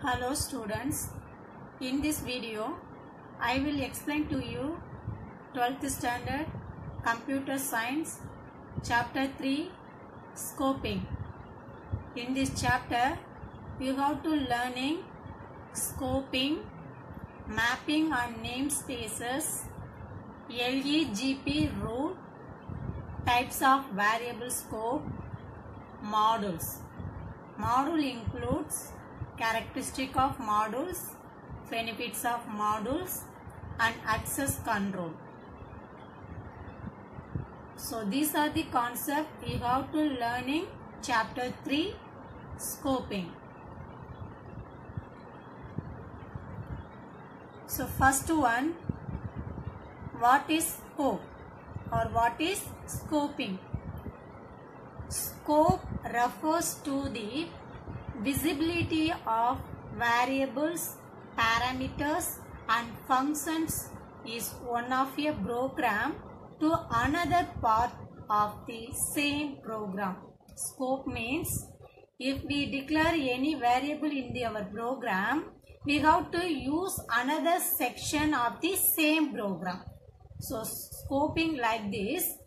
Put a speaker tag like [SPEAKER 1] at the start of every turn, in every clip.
[SPEAKER 1] Hello students, in this video I will explain to you 12th standard computer science chapter 3 scoping. In this chapter you have to learning scoping, mapping on namespaces, LEGP rule, types of variable scope, modules. Module includes characteristic of modules, benefits of modules and access control. So these are the concepts we have to learn in chapter 3 scoping. So first one, what is scope or what is scoping? Scope refers to the visibility of variables, parameters and functions is one of a program to another part of the same program. Scope means if we declare any variable in our program, we have to use another section of the same program. So scoping like this,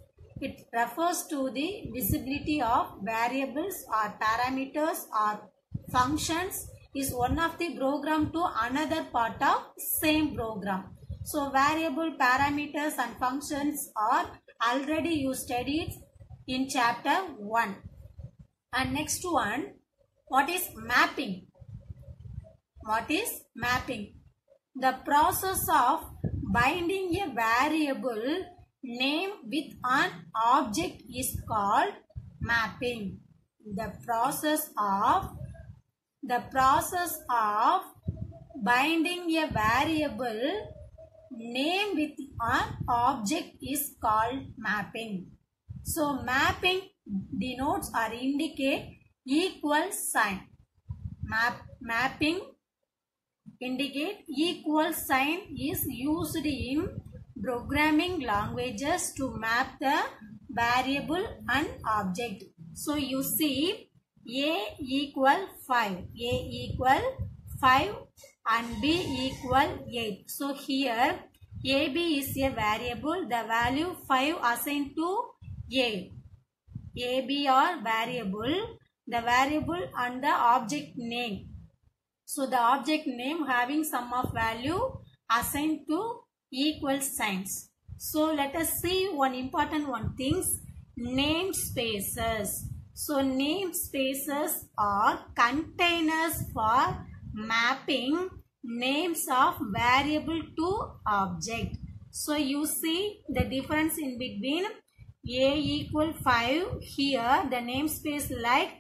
[SPEAKER 1] it refers to the visibility of variables or parameters or functions is one of the program to another part of same program. So variable, parameters and functions are already you studied in chapter 1. And next one, what is mapping? What is mapping? The process of binding a variable name with an object is called mapping. The process of binding a variable name with an object is called mapping. So mapping denotes or indicate equal sign. Mapping indicate equal sign is used in programming languages to map the variable and object. So you see A equal 5, A equal 5 and B equal 8. So here AB is a variable, the value 5 assigned to A. AB are variable, the variable and the object name. So the object name having sum of value assigned to equal signs. So let us see one important things, namespaces. So namespaces are containers for mapping names of variable to object. So you see the difference in between A equal 5, here the namespace like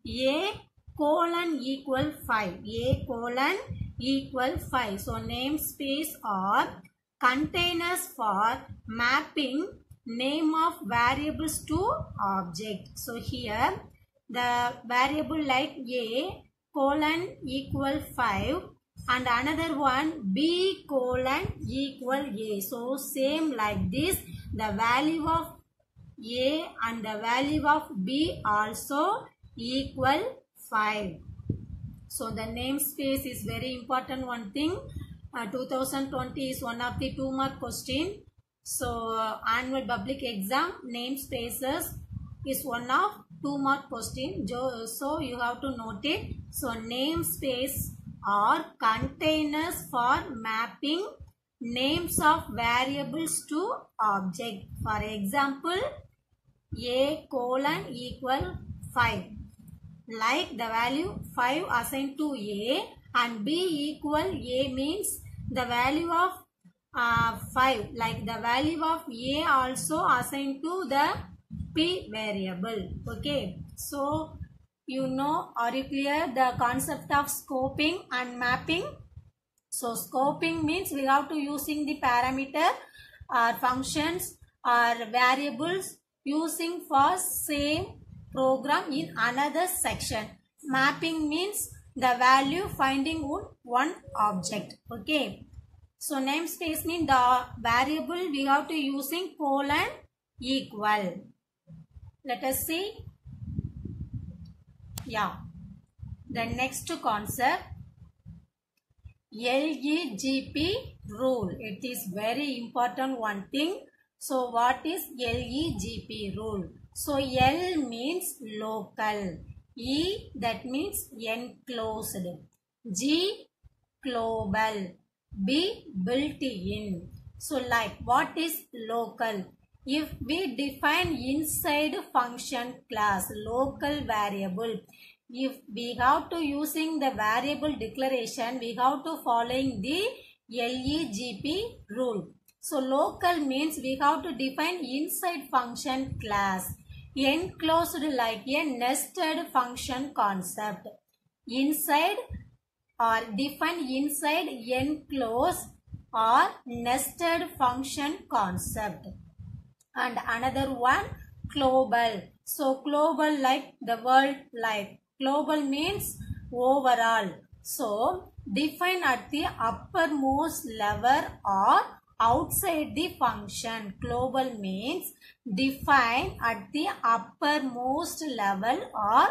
[SPEAKER 1] A colon equal 5, A colon equal 5. So namespace are containers for mapping name of variables to object. So here the variable like A colon equal 5 and another one B colon equal A. So same like this, the value of A and the value of B also equal 5. So the namespace is very important thing. 2020 is one of the 2-mark question. So annual public exam namespaces is one of 2-mark question. So you have to note it. So namespace are containers for mapping names of variables to object. For example, A colon equal 5. Like the value 5 assigned to A and B equal A means the value of 5, like the value of A also assigned to the P variable. Okay, so you know, are you clear the concept of scoping and mapping? So scoping means we have to using the parameter or functions or variables using for same program in another section. Mapping means the value finding one object. Okay. So namespace means the variable we have to using colon equal. Let us see. Yeah. The next concept, LEGP rule. It is very important one thing. So what is LEGP rule? So L means local. E that means enclosed. G global. B built-in. So like what is local? If we define inside function class local variable, if we have to using the variable declaration, we have to following the LEGP rule. So local means we have to define inside function class. Enclosed like a nested function concept. Inside or define inside enclosed or nested function concept. And another one global. So global like the world, like global means overall. So define at the uppermost level or outside the function. Global means define at the uppermost level or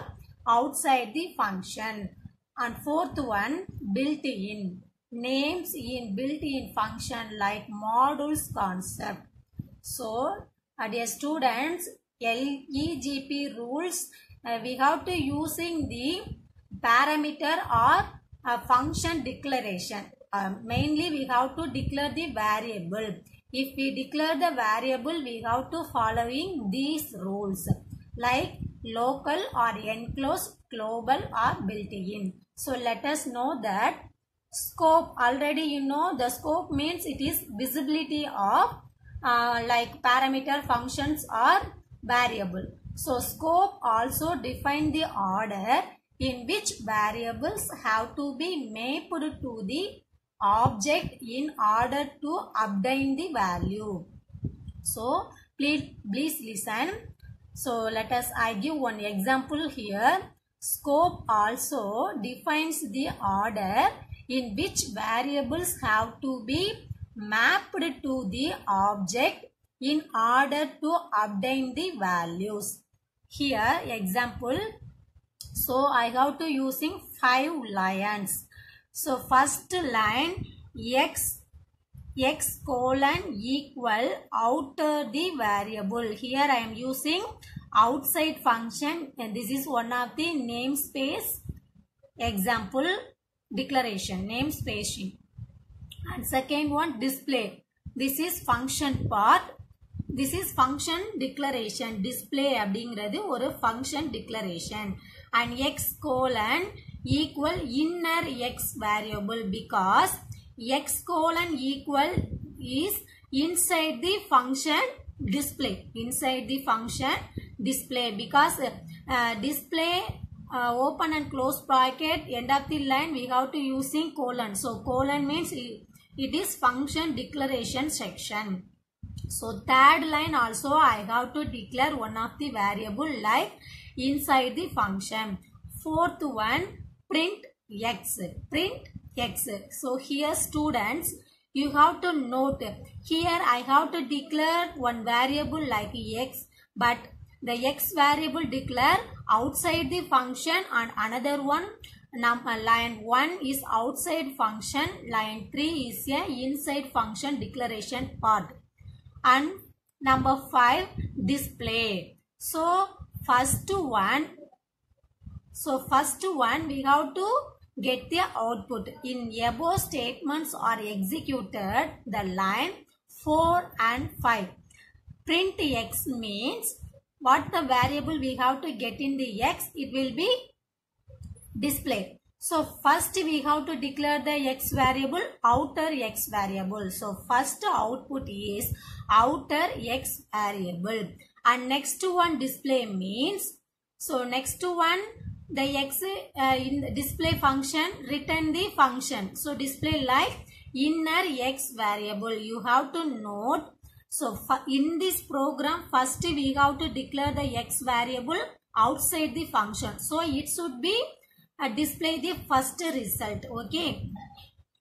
[SPEAKER 1] outside the function. And fourth one built-in. Names in built-in function like modules concept. So dear students, LEGP rules we have to using the parameter or function declaration. Mainly we have to declare the variable. If we declare the variable, we have to following these rules like local or enclosed, global or built-in. So let us know that scope. Already you know the scope means it is visibility of like parameter functions or variable. So scope also define the order in which variables have to be mapped to the object in order to obtain the value. So please listen. So I give one example here. Scope also defines the order in which variables have to be mapped to the object in order to obtain the values. Here example. So I have to using 5 lines. So first line x colon equal outer the variable. Here I am using outside function and this is one of the namespace example declaration, namespacing. And second one display. This is function part. This is function declaration. Display அப்படிங்கிறது ஒரு function declaration. And x colon equal inner x variable because x colon equal is inside the function display. Inside the function display because display open and close bracket end of the line we have to using colon. So colon means it is function declaration section. So third line also I have to declare one of the variable like inside the function. Fourth one print x. Print x. So here students you have to note here I have to declare one variable like x, but the x variable declare outside the function and another one line 1 is outside function, line 3 is a inside function declaration part. And number 5 display. So first one we have to get the output. In above statements are executed the line 4 and 5. Print x means what the variable we have to get in the x, it will be display. So first we have to declare the x variable, outer x variable. So first output is outer x variable. And next one display means, so next one the x in the display function return the function. So display like inner x variable. You have to note. So in this program first we have to declare the x variable outside the function. So it should be display the first result. Okay.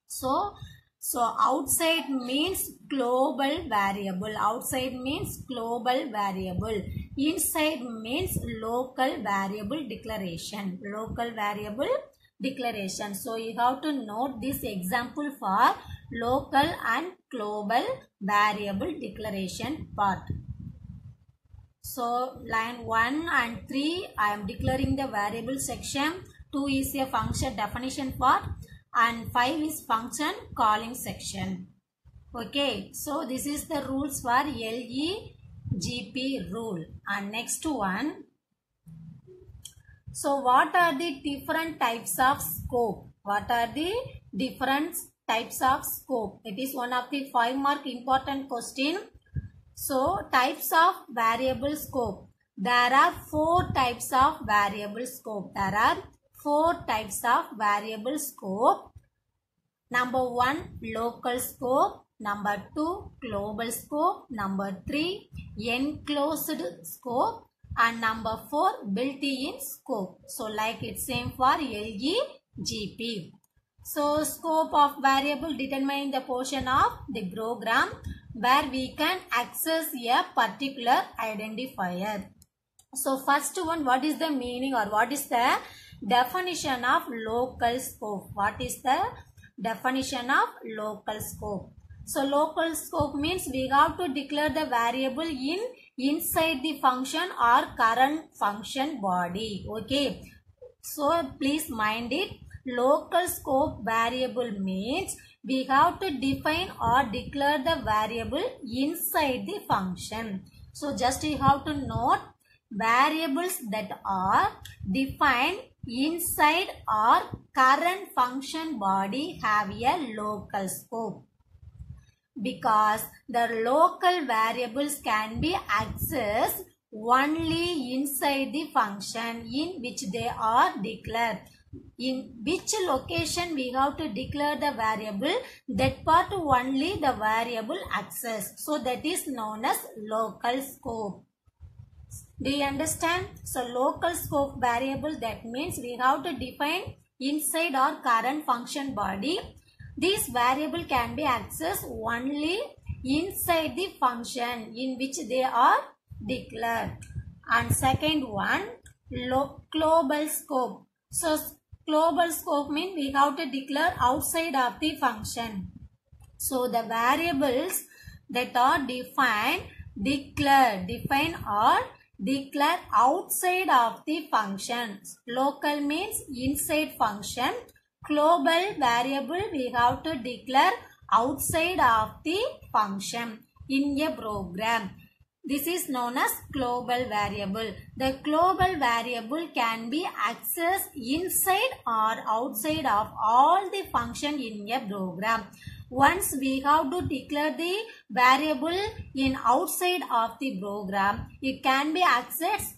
[SPEAKER 1] So outside means global variable. Outside means global variable. Inside means local variable declaration. Local variable declaration. So you have to note this example for local and global variable declaration part. So line 1 and 3 I am declaring the variable section, 2 is a function definition part, and 5 is function calling section. Okay, so this is the rules for LEGP rule. And next one, so what are the different types of scope? What are the different types of scope? It is one of the 5 mark important question. So types of variable scope. There are 4 types of variable scope. There are 4 types of variable scope. Number 1, local scope. Number 2, global scope. Number 3, enclosed scope. And number 4, built-in scope. So like it's same for LEGP. So scope of variable determining the portion of the program where we can access a particular identifier. So first one, what is the meaning or what is the definition of local scope? What is the definition of local scope? So local scope means we have to declare the variable inside the function or current function body. Okay. So please mind it. Local scope variable means we have to define or declare the variable inside the function. So just you have to note variables that are defined inside or current function body have a local scope, because the local variables can be accessed only inside the function in which they are declared. In which location we have to declare the variable, that part only the variable access. So that is known as local scope. Do you understand? So local scope variable, that means we have to define inside or current function body. This variable can be accessed only inside the function in which they are declared. And second one, global scope. So global scope means we have to declare outside of the function. So the variables that are defined outside of the function. Local means inside function. Global variable we have to declare outside of the function in a program. This is known as global variable. The global variable can be accessed inside or outside of all the function in a program. Once we have to declare the variable in outside of the program, it can be accessed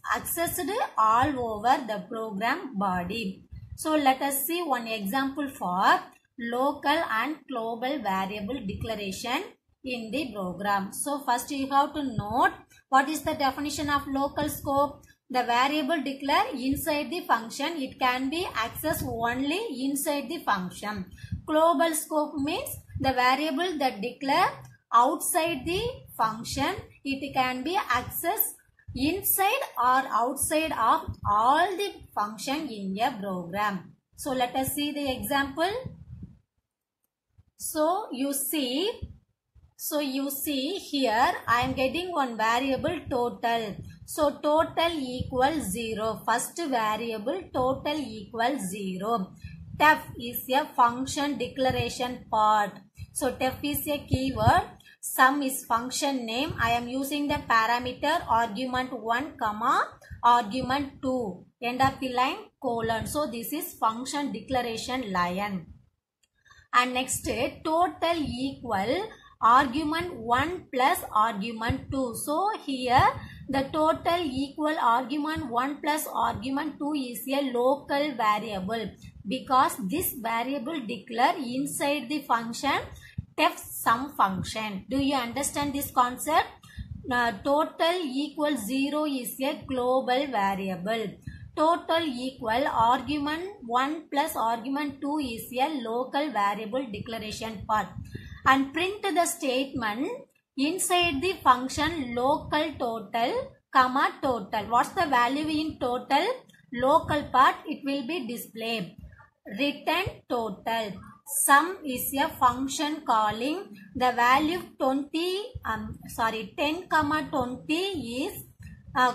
[SPEAKER 1] all over the program body. So let us see one example for local and global variable declaration in the program. So first you have to note what is the definition of local scope. The variable declared inside the function, it can be accessed only inside the function. Global scope means the variable that declared outside the function, it can be accessed inside or outside of all the function in a program. So let us see the example. So you see here I am getting one variable total. So total equals 0. First variable total equals 0. Tef is a function declaration part. So tef is a keyword. Sum is function name. I am using the parameter argument 1 comma argument 2. End of the line colon. So this is function declaration line. And next total equal argument 1 plus argument 2. So here the total equal argument 1 plus argument 2 is a local variable, because this variable declare inside the function tef sum function. Do you understand this concept? Total equal 0 is a global variable. Total equal argument 1 plus argument 2 is a local variable declaration part. And print the statement inside the function local total comma total. What's the value in total? Local part it will be displayed. return total. Sum is a function calling the value 10 comma 20 is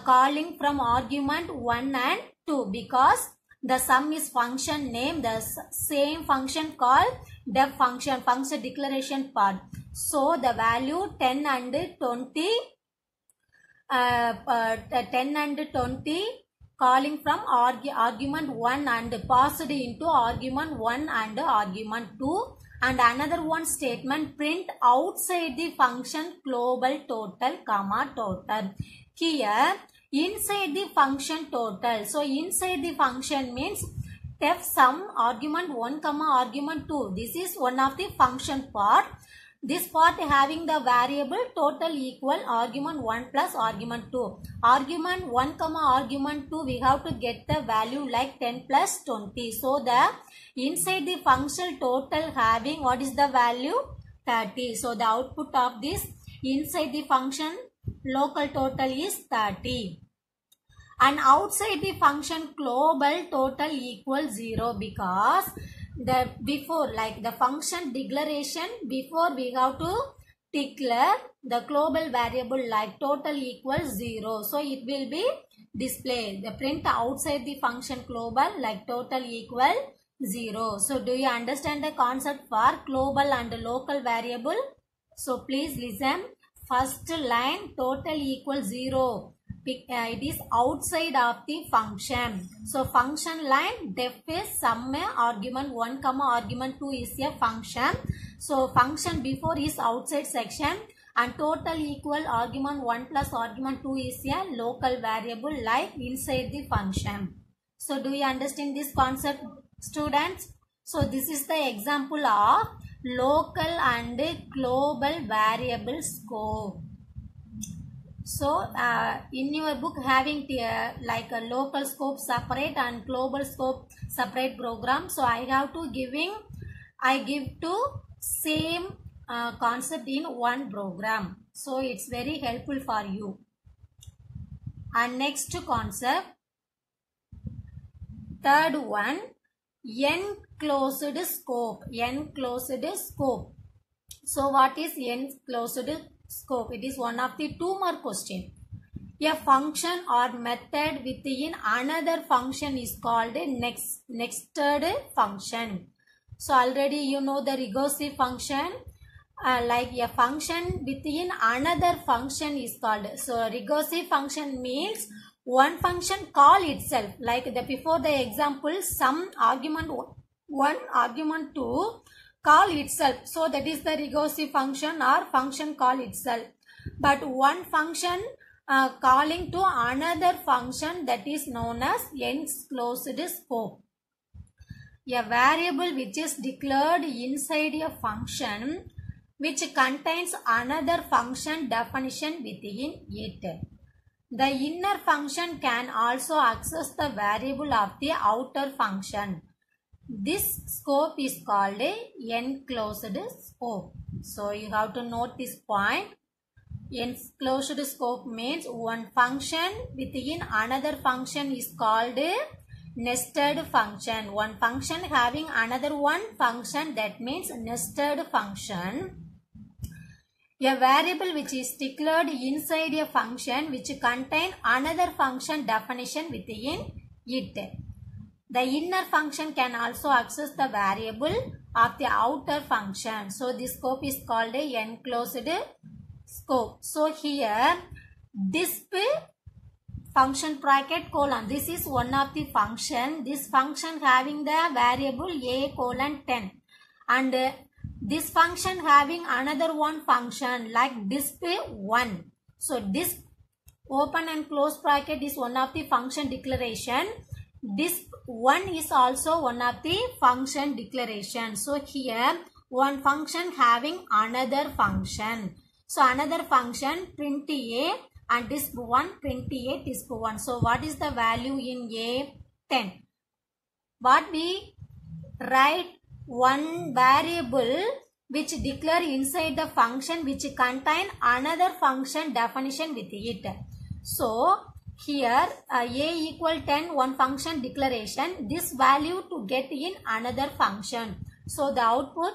[SPEAKER 1] calling from argument 1 and 2 because the sum is function name, the same function called def function declaration part. So the value 10 and 20 calling from argument 1 and passed into argument 1 and argument 2, and another one statement print outside the function global total comma total. Here inside the function total, so inside the function means def sum argument 1 comma argument 2. This is one of the function part. This part having the variable total equal argument 1 plus argument 2. Argument 1 comma argument 2 we have to get the value like 10 plus 20. So the inside the function total having what is the value? 30. So the output of this inside the function local total is 30. And outside the function global total equals 0 because the before like the function declaration before we have to declare the global variable like total equals 0. So it will be displayed. The print outside the function global like total equal 0. So do you understand the concept for global and local variable? So please listen. First line total equals 0. It is outside of the function. So function line def is sum argument 1 comma argument 2 is a function. So function before is outside section and total equal argument 1 plus argument 2 is a local variable like inside the function. So do you understand this concept, students? So this is the example of local and global variable scope. So in your book having like a local scope separate and global scope separate program. So I have to give to same concept in one program. So it's very helpful for you. And next concept, third one, enclosed scope. Enclosed scope. So what is enclosed scope? It is one of the 2 mark question. A function or method within another function is called a nested function. So already you know the recursive function. Like a function within another function is called. So recursive function means one function call itself. Like the before the example, some argument 1 argument 2 call itself. So that is the recursive function or function call itself. But one function calling to another function, that is known as enclosed scope. A variable which is declared inside a function which contains another function definition within it. The inner function can also access the variable of the outer function. This scope is called a enclosed scope. So you have to note this point. Enclosed scope means one function within another function is called a nested function. One function having another one function, that means nested function. A variable which is declared inside a function which contain another function definition within it. The inner function can also access the variable of the outer function. So this scope is called a enclosed scope. So here this function bracket colon, this is one of the function. This function having the variable a colon 10, and this function having another one function like display 1. So this open and close bracket is one of the function declaration. This one is also one of the function declaration. So here one function having another function. So another function print a and disk 1 print a disk 1. So what is the value in a? 10. What we write one variable which declare inside the function which contain another function definition with it. So here a equal 10 one function declaration, this value to get in another function. So the output,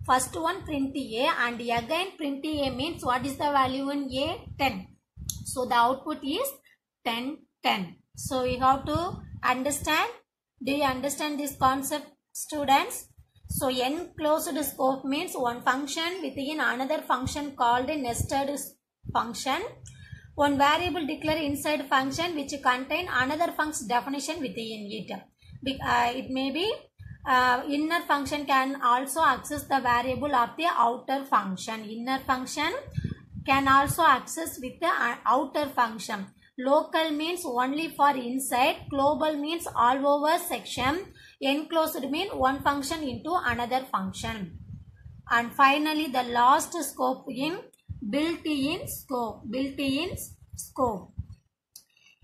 [SPEAKER 1] first one print A and again print A means what is the value in A? 10. So the output is 10, 10. So you have to understand. Do you understand this concept, students? So enclosed scope means one function within another function called a nested function. One variable declared inside function which contain another function's definition within it. It may be inner function can also access the variable of the outer function. Inner function can also access with the outer function. Local means only for inside. Global means all over section. Enclosed means one function into another function. And finally the last scope in built-in scope. Built-in scope.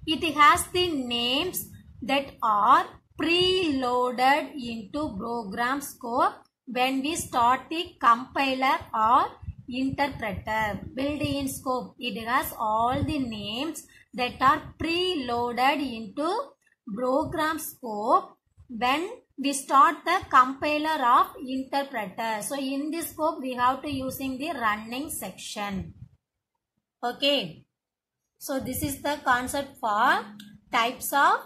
[SPEAKER 1] It has the names that are preloaded into program scope when we start the compiler or interpreter. Built-in scope. It has all the names that are preloaded into program scope when we start the compiler of interpreter. So in this scope we have to using the running section. Okay. So this is the concept for types of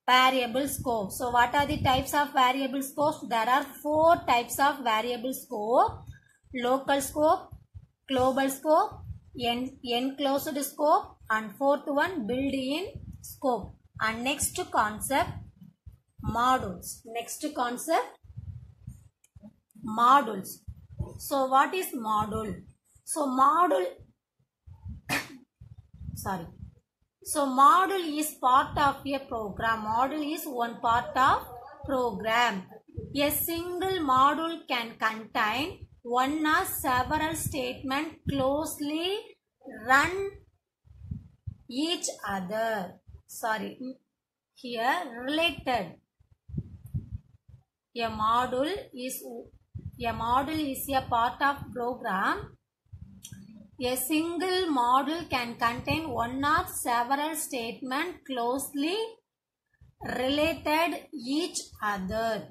[SPEAKER 1] variable scope. So what are the types of variable scopes? There are 4 types of variable scope. Local scope, global scope, enclosed scope, and 4th one built-in scope. And next concept, modules. Next concept, modules. So what is module? So module So module is part of a program. Module is one part of program. A single module can contain one or several statements closely run each other. Here related. A module is a part of program. A single module can contain one or several statements closely related each other.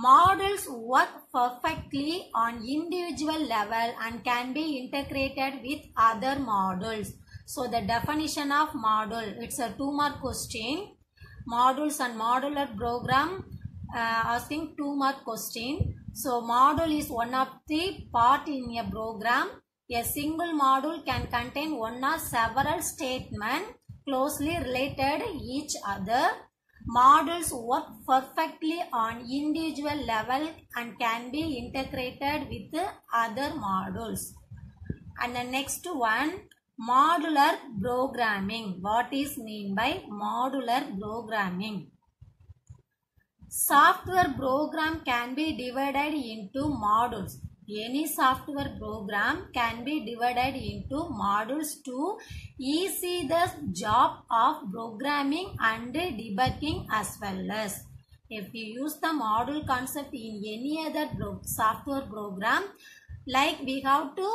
[SPEAKER 1] Modules work perfectly on individual level and can be integrated with other modules. So the definition of module, it's a 2-mark question. Modules and modular program asking 2-mark question. So module is one of the part in a program. A single module can contain one or several statements closely related each other. Modules work perfectly on individual level and can be integrated with other modules. And the next one, modular programming. What is mean by modular programming? Software program can be divided into modules. Any software program can be divided into modules to ease the job of programming and debugging as well as. If you use the module concept in any other software program, like we have to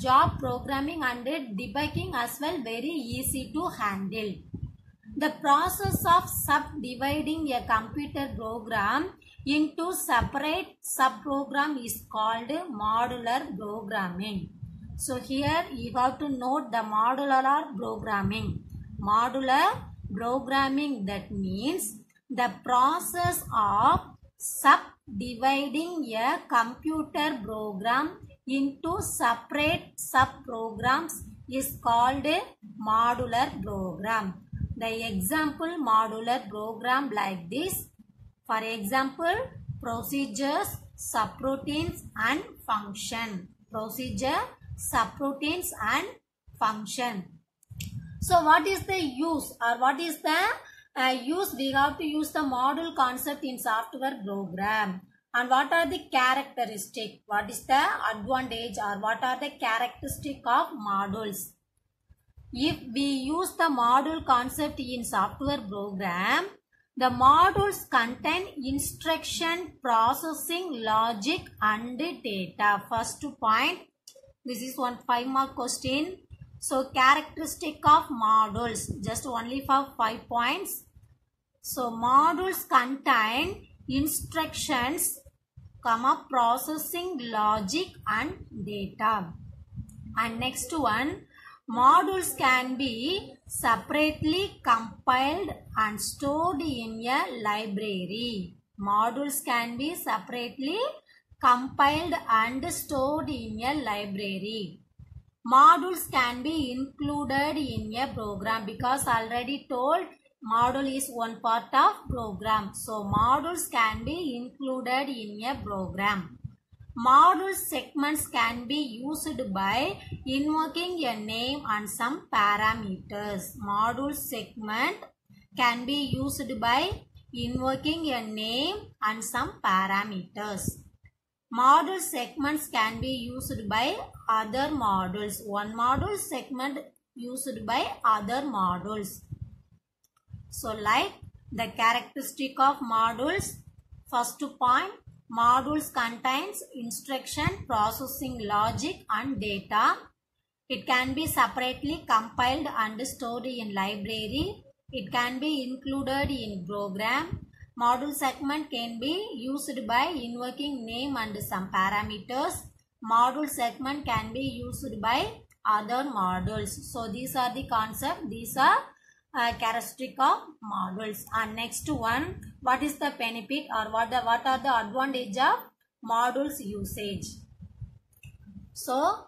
[SPEAKER 1] job programming and debugging as well, very easy to handle. The process of subdividing a computer program into separate subprogram is called modular programming. So here you have to note the modular programming. Modular programming, that means the process of subdividing a computer program into separate subprograms is called a modular program. The example modular program like this. For example, procedures, subroutines and function. Procedure, subroutines and function. So what is the use or what is the use? We have to use the module concept in software program. And what are the characteristics? What is the advantage or what are the characteristics of modules? If we use the module concept in software program, the modules contain instruction, processing, logic and data. First point, this is one 5-mark question. So characteristic of modules, just only for 5 points. So modules contain instructions, processing logic and data. And next one, modules can be separately compiled and stored in a library. Modules can be separately compiled and stored in a library. Modules can be included in a program, because already told module is one part of program. So modules can be included in a program. Module segments can be used by invoking a name and some parameters. Module segment can be used by invoking a name and some parameters. Module segments can be used by other modules. One module segment used by other modules. So like the characteristic of modules, first point, modules contains instruction, processing logic and data. It can be separately compiled and stored in library. It can be included in program. Module segment can be used by invoking name and some parameters. Module segment can be used by other modules. So these are the concept. These are characteristic of modules. And next one, what is the benefit or what are the advantage of modules usage? So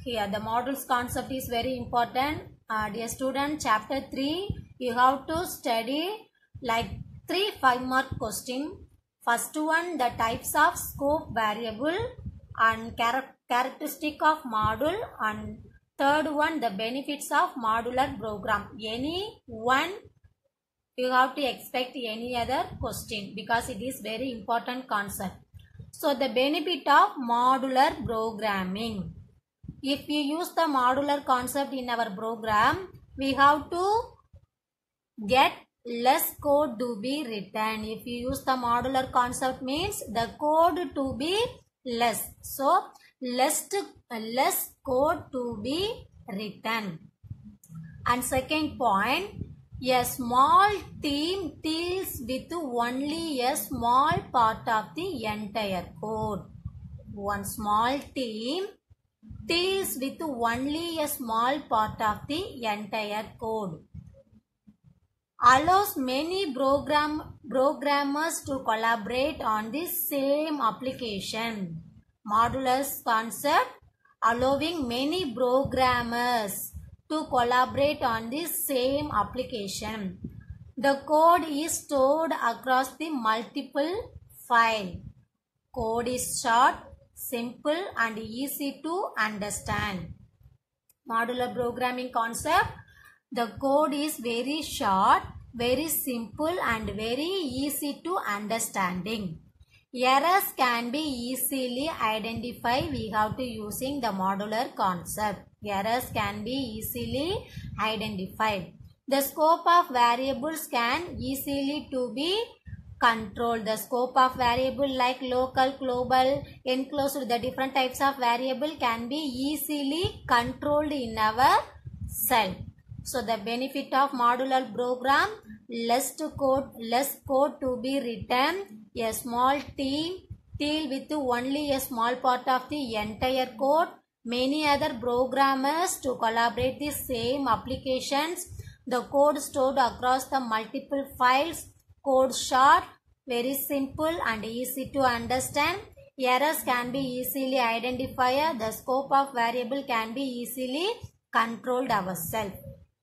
[SPEAKER 1] here the modules concept is very important. Dear student, chapter 3 you have to study like 3 5-mark question. First one, the types of scope variable and characteristic of module, and third one, the benefits of modular program. Any one you have to expect any other question, because it is very important concept. So the benefit of modular programming. If we use the modular concept in our program, we have to get less code to be written. If you use the modular concept means the code to be less. So less code to be written. And second point, a small team deals with only a small part of the entire code. One small team deals with only a small part of the entire code. Allows many programmers to collaborate on the same application. Modular concept allowing many programmers to collaborate on the same application. The code is stored across the multiple files. Code is short, simple and easy to understand. Modular programming concept, the code is very short, very simple and very easy to understanding. Errors can be easily identified. We have to using the modular concept. Errors can be easily identified. The scope of variables can easily to be controlled. The scope of variable like local, global, enclosed, the different types of variable can be easily controlled in our cell. So the benefit of modular program, less code to be written. A small team deal with only a small part of the entire code. Many other programmers to collaborate the same applications. The code stored across the multiple files. Code short, very simple and easy to understand. Errors can be easily identified. The scope of variable can be easily controlled ourselves.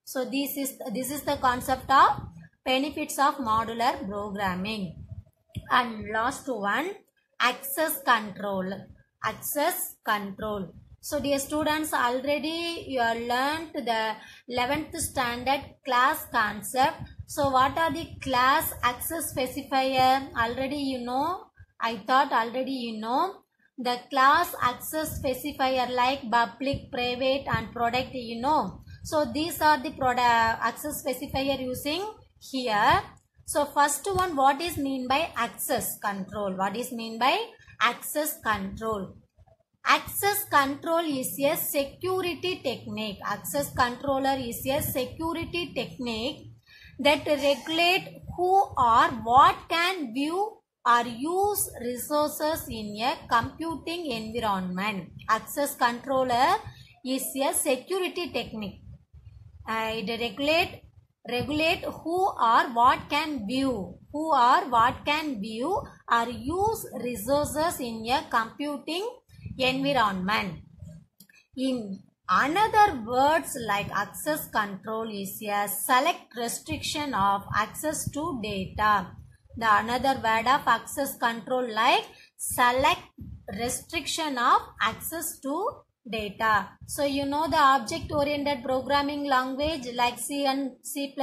[SPEAKER 1] So this is the concept of benefits of modular programming. And last one, access control. Access control. So dear students, already you have learnt the 11th standard class concept. So what are the class access specifier? Already you know. I thought already you know. The class access specifier like public, private and product, you know. So these are the product access specifier using here. So first one, what is mean by access control? What is mean by access control? Access control is a security technique. Access controller is a security technique that regulate who or what can view or use resources in a computing environment. Access controller is a security technique. It regulate who or what can view or use resources in a computing environment. In another words, like access control is a select restriction of access to data. The another word of access control like select restriction of access to data. So you know the object oriented programming language like C and C++,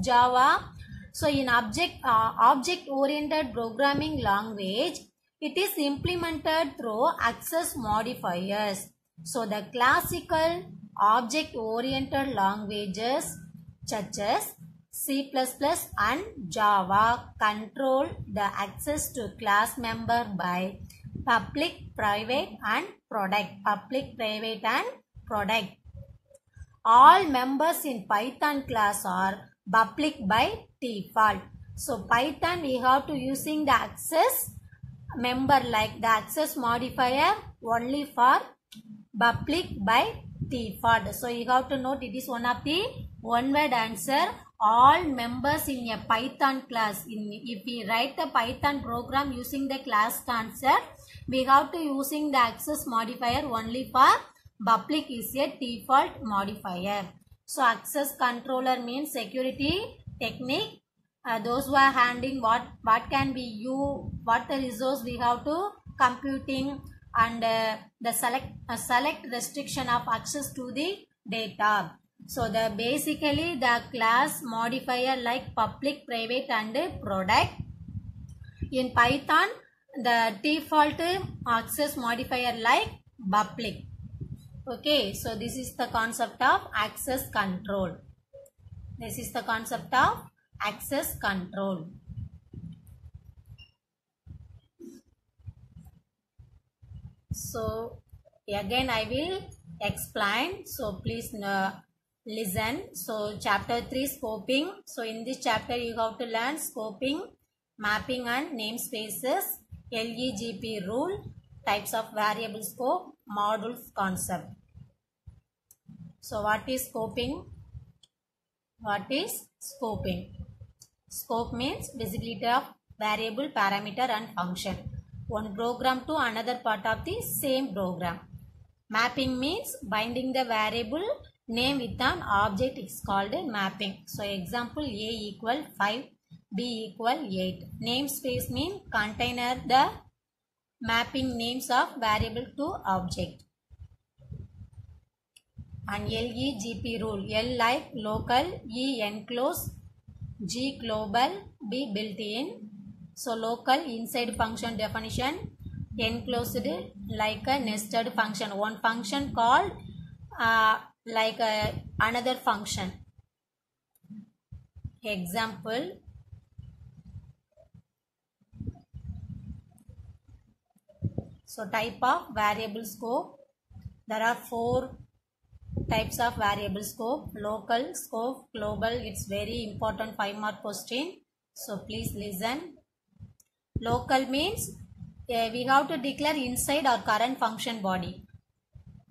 [SPEAKER 1] Java. So in object oriented programming language, it is implemented through access modifiers. So the classical object oriented languages such as C++ and Java control the access to class member by public, private and product. Public, private and product. All members in Python class are public by default. So Python we have to using the access member like the access modifier only for public by default. So you have to note it is one of the one word answer. All members in a Python class. If we write the Python program using the class concept, we have to using the access modifier only for public is a default modifier. So access controller means security technique. Those who are handling what can be you, what the resource we have to computing and the select restriction of access to the data. So the basically the class modifier like public, private and product. In Python the default access modifier like public. Okay, so this is the concept of access control. This is the concept of access control. So again I will explain. So please listen. So chapter 3 scoping. So in this chapter you have to learn scoping, mapping and namespaces, LEGP rule, types of variable scope, modules concept. So what is scoping? What is scoping? Scope means visibility of variable, parameter and function. One program to another part of the same program. Mapping means binding the variable name with an object is called mapping. So example A equal 5, B equal 8. Namespace means container the mapping names of variable to object. And LEGP rule. L like local, E enclose, G global, B built-in. So local inside function definition, enclosed like a nested function. One function called like another function. Example. So type of variable scope. There are 4 types of variable scope. Local, scope, global. It's very important 5-mark question. So please listen. Local means we have to declare inside our current function body.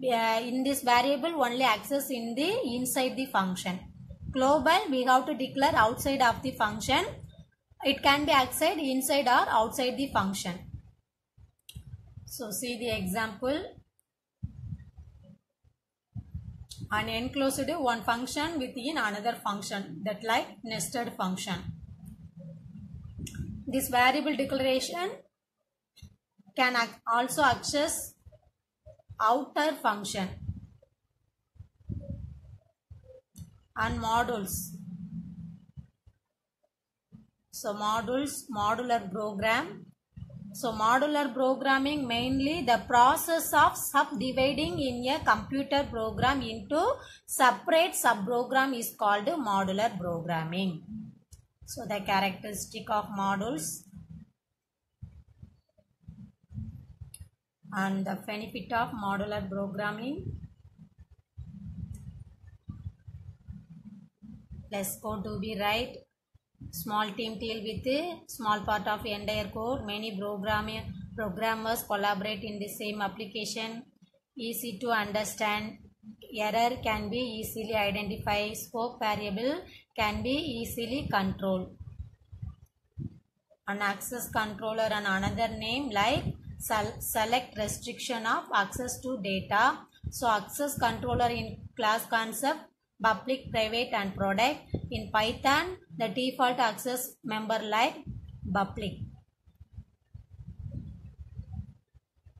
[SPEAKER 1] In this variable only access in the inside the function. Global we have to declare outside of the function. It can be accessed inside or outside the function. So see the example. An enclosed one function within another function, that like nested function. This variable declaration can also access outer function. And modules. So modules, modular program. So modular programming mainly the process of subdividing in a computer program into separate subprogram is called modular programming. So the characteristic of modules. And the benefit of modular programming. Let's go to be right. Small team deal with a small part of entire code. Many programmers collaborate in the same application. Easy to understand. Error can be easily identified. Scope variable can be easily controlled. An access controller and another name like select restriction of access to data. So access controller in class concept, public, private and product. In Python, the default access member like public.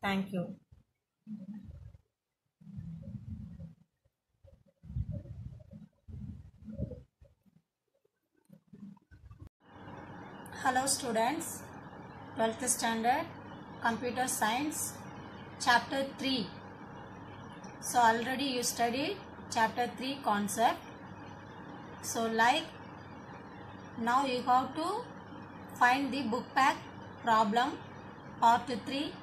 [SPEAKER 1] Thank you. Hello students, 12th standard computer science chapter 3. So already you studied chapter 3 concept. So like now you have to find the book pack problem part 3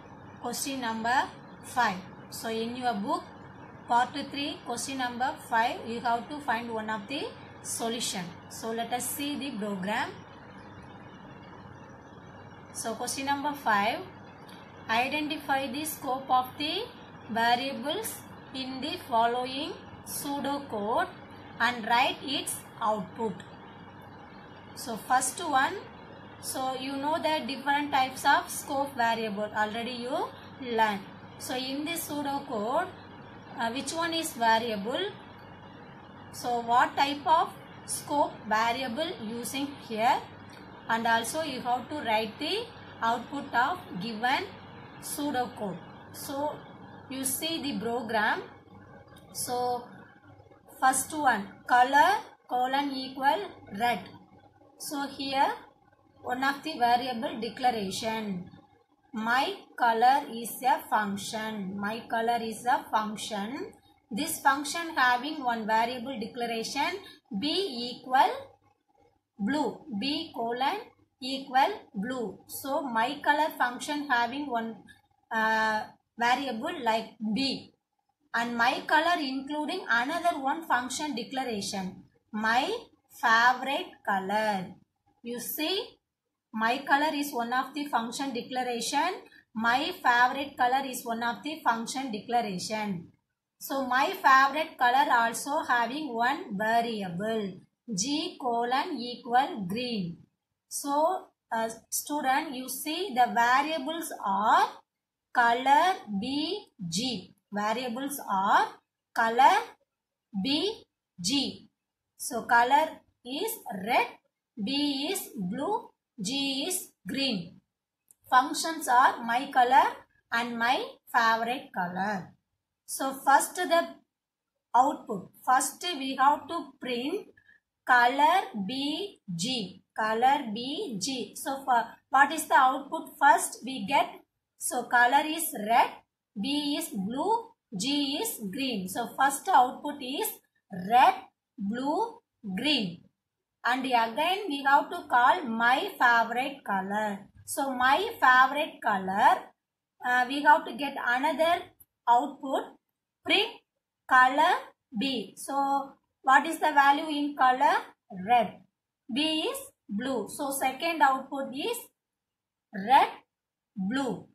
[SPEAKER 1] question number 5. So in your book part 3 question number 5 you have to find one of the solution. So let us see the program. So question number 5, identify the scope of the variables in the following pseudocode and write its output. So first one, so you know that different types of scope variable already you learned. So in this pseudocode, which one is variable? So what type of scope variable using here? And also you have to write the output of given pseudocode. So you see the program. So first one, color colon equal red. So here one of the variable declaration. My color is a function. My color is a function. This function having one variable declaration b equal blue, b colon equal blue. So my color function having one variable like b, and my color including another one function declaration, my favorite color. You see, my color is one of the function declaration, my favorite color is one of the function declaration. So my favorite color also having one variable, g colon equal green. So student, you see the variables are color b, g. Variables are color b, g. So color is red, b is blue, g is green. Functions are my color and my favorite color. So first the output. First we have to print color BG. Color BG. So for what is the output? First we get, so color is red, B is blue, G is green. So first output is red, blue, green. And again we have to call my favorite color. So my favorite color, we have to get another output, print color B. So what is the value in color? Red. B is blue. So second output is red, blue.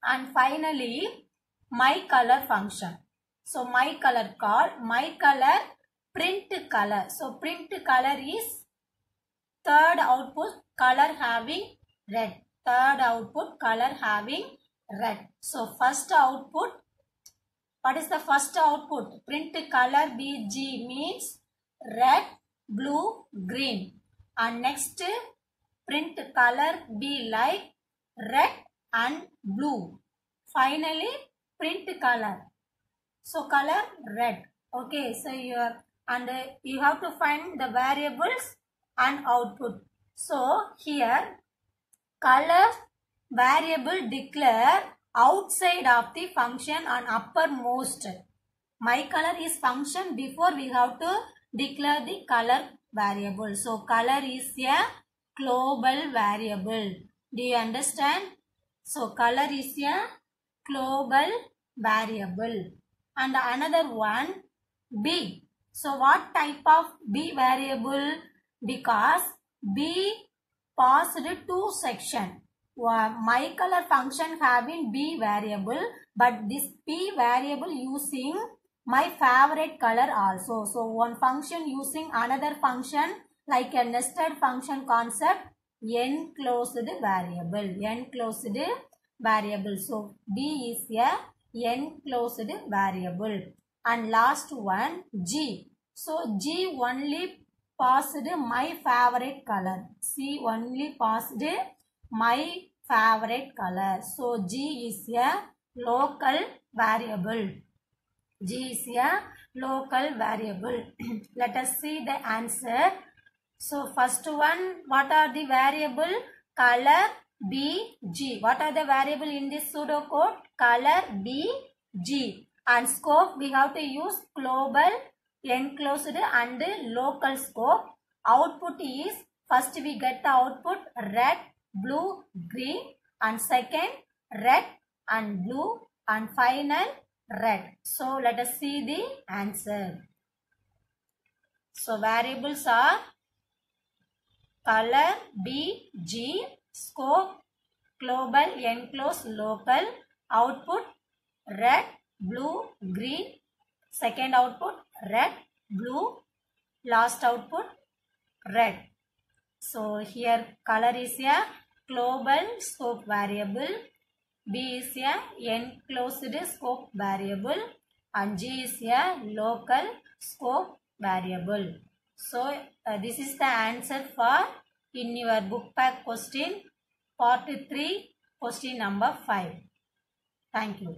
[SPEAKER 1] And finally my color function. So my color call, my color print color. So print color is third output, color having red. Third output, color having red. So first output, what is the first output? Print color BG means red, blue, green. And next print color B like red and blue. Finally print color. So color red. Okay, so you have to find the variables and output. So here color variable declare outside of the function and uppermost. My color is function, before we have to declare the color variable. So color is a global variable. Do you understand? So color is a global variable. And another one, B. So what type of B variable? Because B passed two section. My color function having B variable, but this B variable using my favorite color also. So one function using another function, like a nested function concept, enclosed variable. Enclosed variable. So B is a enclosed variable. And last one, G. So G only passed my favorite color. C only passed my favorite color. So G is a local variable. G is a local variable. Let us see the answer. So first one, what are the variable? Color, B, G. What are the variable in this pseudocode? Color, B, G. And scope, we have to use global, enclosed and local scope. Output is, first we get the output red, blue, green, and second red and blue, and final red. So let us see the answer. So variables are color, B, G, scope, global, enclosed, local, output red, blue, green, second output red, blue, last output red. So here color is a global scope variable, B is a enclosed scope variable, and G is a local scope variable. So this is the answer for in your book pack question part 3, question number 5. Thank you.